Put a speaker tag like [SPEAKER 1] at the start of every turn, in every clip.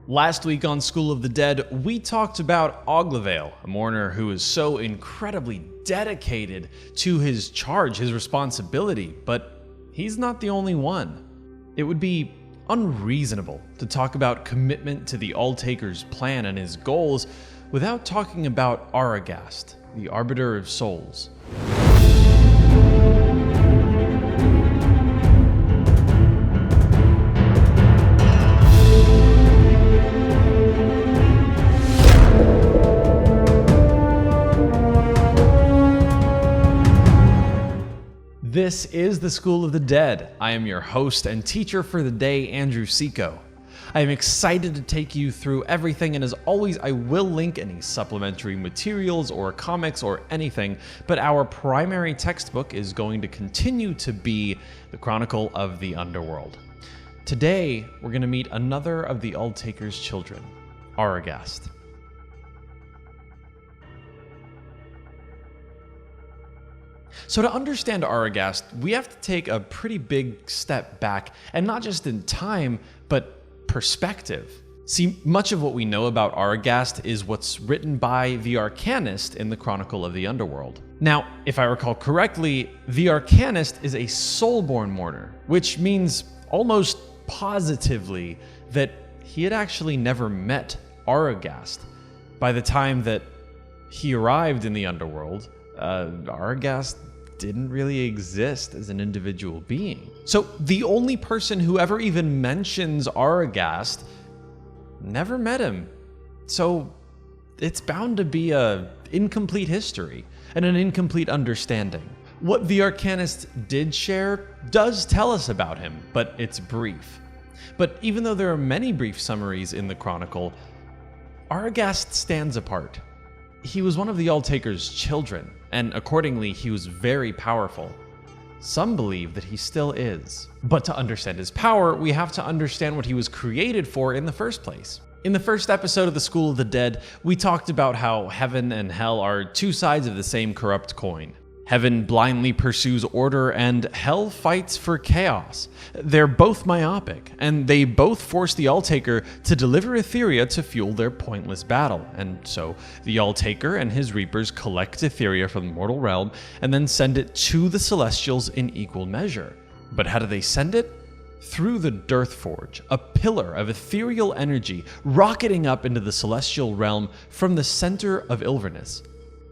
[SPEAKER 1] Last week on School of the Dead, we talked about Auraghast, a mourner who is so incredibly dedicated to his charge, his responsibility, but he's not the only one. It would be unreasonable to talk about commitment to the Alltaker's plan and his goals without talking about Auraghast, the Arbiter of Souls. This is the School of the Dead. I am your host and teacher for the day, Andrew Seco. I am excited to take you through everything, and as always, I will link any supplementary materials or comics or anything, but our primary textbook is going to continue to be the Chronicle of the Underworld. Today, we're going to meet another of the Alltaker's children, Auraghast. So to understand Auraghast, we have to take a pretty big step back, and not just in time, but perspective. See, much of what we know about Auraghast is what's written by the Arcanist in the Chronicle of the Underworld. Now, if I recall correctly, the Arcanist is a soulborn mourner, which means almost positively that he had actually never met Auraghast. By the time that he arrived in the Underworld, Auraghast didn't really exist as an individual being. So the only person who ever even mentions Auraghast never met him. So it's bound to be an incomplete history and an incomplete understanding. What the Arcanist did share does tell us about him, but it's brief. But even though there are many brief summaries in the Chronicle, Auraghast stands apart. He was one of the Alltaker's children, and accordingly, he was very powerful. Some believe that he still is. But to understand his power, we have to understand what he was created for in the first place. In the first episode of the School of the Dead, we talked about how heaven and hell are two sides of the same corrupt coin. Heaven blindly pursues order, and hell fights for chaos. They're both myopic, and they both force the Alltaker to deliver Etheria to fuel their pointless battle. And so, the Alltaker and his Reapers collect Etheria from the mortal realm, and then send it to the Celestials in equal measure. But how do they send it? Through the DIRTH Forge, a pillar of ethereal energy rocketing up into the Celestial realm from the center of Ilverness.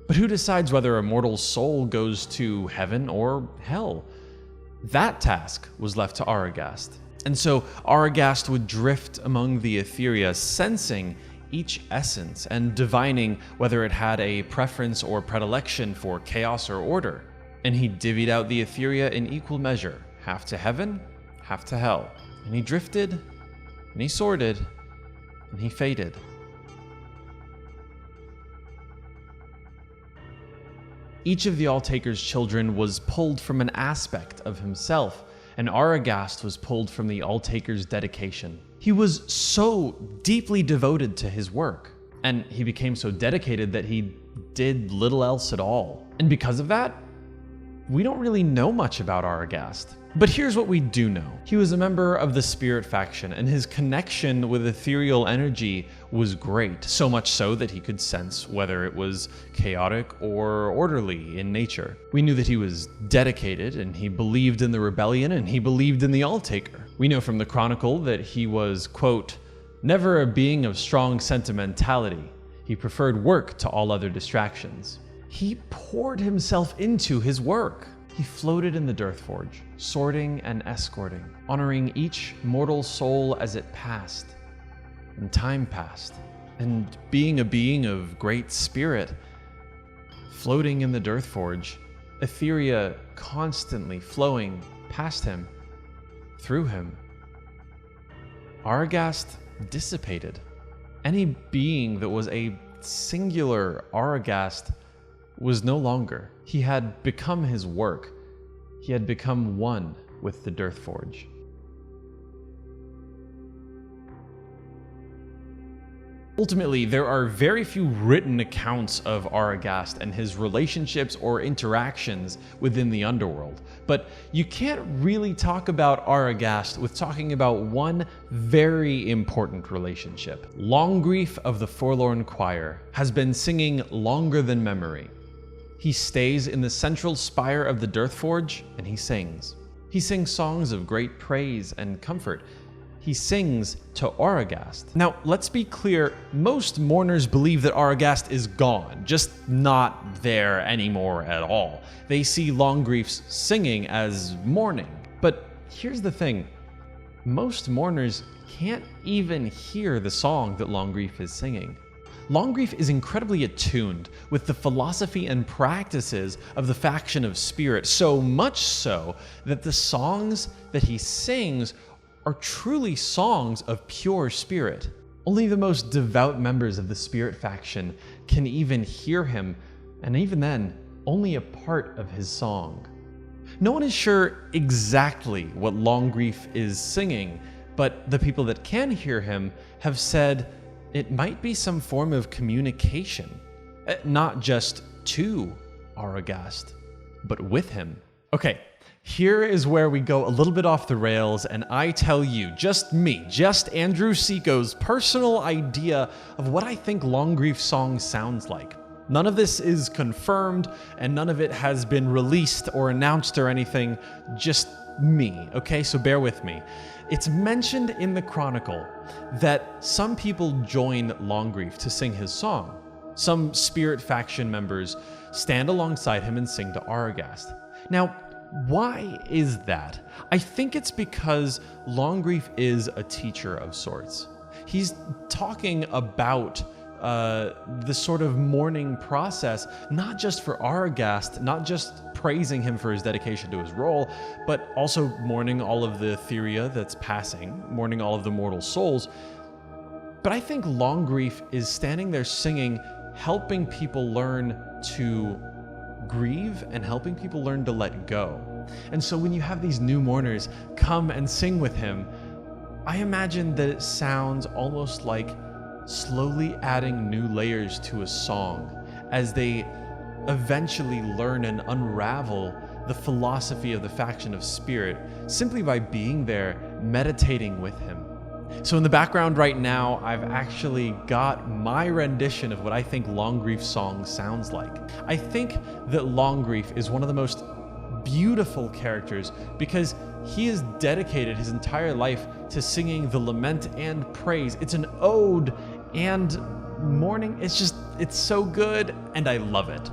[SPEAKER 1] But who decides whether a mortal soul goes to heaven or hell? That task was left to Auraghast. And so Auraghast would drift among the Etheria, sensing each essence and divining whether it had a preference or predilection for chaos or order. And he divvied out the Etheria in equal measure, half to heaven, half to hell. And he drifted, and he sorted, and he faded. Each of the Alltaker's children was pulled from an aspect of himself, and Auraghast was pulled from the Alltaker's dedication. He was so deeply devoted to his work, and he became so dedicated that he did little else at all. And because of that, we don't really know much about Auraghast. But here's what we do know. He was a member of the Spirit faction, and his connection with ethereal energy was great, so much so that he could sense whether it was chaotic or orderly in nature. We knew that he was dedicated, and he believed in the rebellion, and he believed in the Alltaker. We know from the Chronicle that he was, quote, never a being of strong sentimentality. He preferred work to all other distractions. He poured himself into his work. He floated in the DIRTH Forge, sorting and escorting, honoring each mortal soul as it passed. And time passed, and being a being of great spirit, floating in the DIRTH Forge, Etheria constantly flowing past him, through him, Auraghast dissipated. Any being that was a singular Auraghast was no longer. He had become his work. He had become one with the DIRTH Forge. Ultimately, there are very few written accounts of Auraghast and his relationships or interactions within the underworld, but you can't really talk about Auraghast with talking about one very important relationship. Longrief of the Forlorn Choir has been singing longer than memory. He stays in the central spire of the DIRTH Forge and he sings. He sings songs of great praise and comfort. He sings to Auraghast. Now, let's be clear, most mourners believe that Auraghast is gone, just not there anymore at all. They see Longrief's singing as mourning. But here's the thing, most mourners can't even hear the song that Longrief is singing. Longrief is incredibly attuned with the philosophy and practices of the faction of Spirit, so much so that the songs that he sings are truly songs of pure spirit. Only the most devout members of the Spirit faction can even hear him, and even then, only a part of his song. No one is sure exactly what Longrief is singing, but the people that can hear him have said it might be some form of communication, not just to Auraghast, but with him. Okay. Here is where we go a little bit off the rails and I tell you, just me, just Andrew Seiko's personal idea of what I think Longrief's song sounds like. None of this is confirmed and none of it has been released or announced or anything, just me, okay? So bear with me. It's mentioned in the Chronicle that some people join Longrief to sing his song. Some Spirit faction members stand alongside him and sing to Auraghast. Now, why is that? I think it's because Longrief is a teacher of sorts. He's talking about the sort of mourning process, not just for Auraghast, not just praising him for his dedication to his role, but also mourning all of the Etheria that's passing, mourning all of the mortal souls. But I think Longrief is standing there singing, helping people learn to grieve and helping people learn to let go. And so when you have these new mourners come and sing with him, I imagine that it sounds almost like slowly adding new layers to a song as they eventually learn and unravel the philosophy of the faction of Spirit simply by being there, meditating with him. So in the background right now, I've actually got my rendition of what I think Longrief's song sounds like. I think that Longrief is one of the most beautiful characters because he has dedicated his entire life to singing the lament and praise. It's an ode and mourning. It's so good and I love it.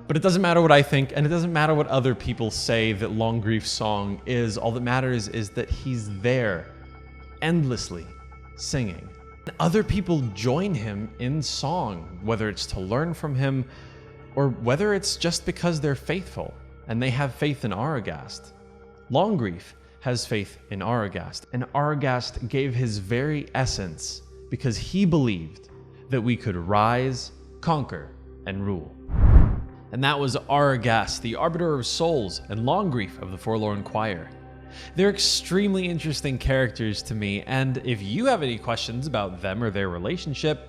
[SPEAKER 1] But it doesn't matter what I think and it doesn't matter what other people say that Longrief's song is. All that matters is that he's there, endlessly singing. And other people join him in song, whether it's to learn from him or whether it's just because they're faithful and they have faith in Auraghast. Longrief has faith in Auraghast, and Auraghast gave his very essence because he believed that we could rise, conquer, and rule. And that was Auraghast, the Arbiter of Souls, and Longrief of the Forlorn Choir. They're extremely interesting characters to me, and if you have any questions about them or their relationship,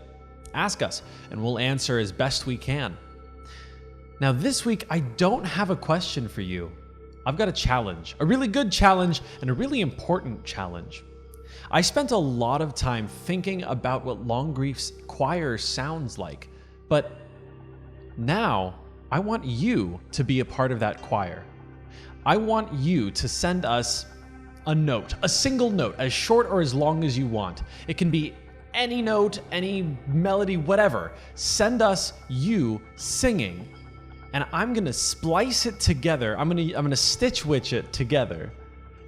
[SPEAKER 1] ask us, and we'll answer as best we can. Now this week, I don't have a question for you. I've got a challenge, a really good challenge, and a really important challenge. I spent a lot of time thinking about what Longrief's choir sounds like, but now I want you to be a part of that choir. I want you to send us a note, a single note, as short or as long as you want. It can be any note, any melody, whatever. Send us you singing, and I'm gonna splice it together. I'm gonna stitch witch it together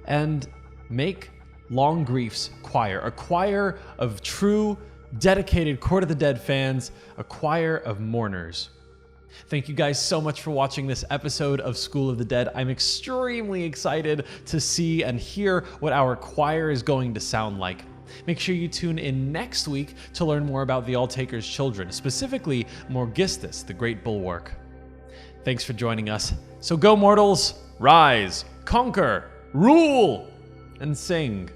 [SPEAKER 1] and make Longrief's choir, a choir of true, dedicated Court of the Dead fans, a choir of mourners. Thank you guys so much for watching this episode of School of the Dead. I'm extremely excited to see and hear what our choir is going to sound like. Make sure you tune in next week to learn more about the Alltaker's children, specifically Morgistus, the Great Bulwark. Thanks for joining us. So go mortals, rise, conquer, rule, and sing.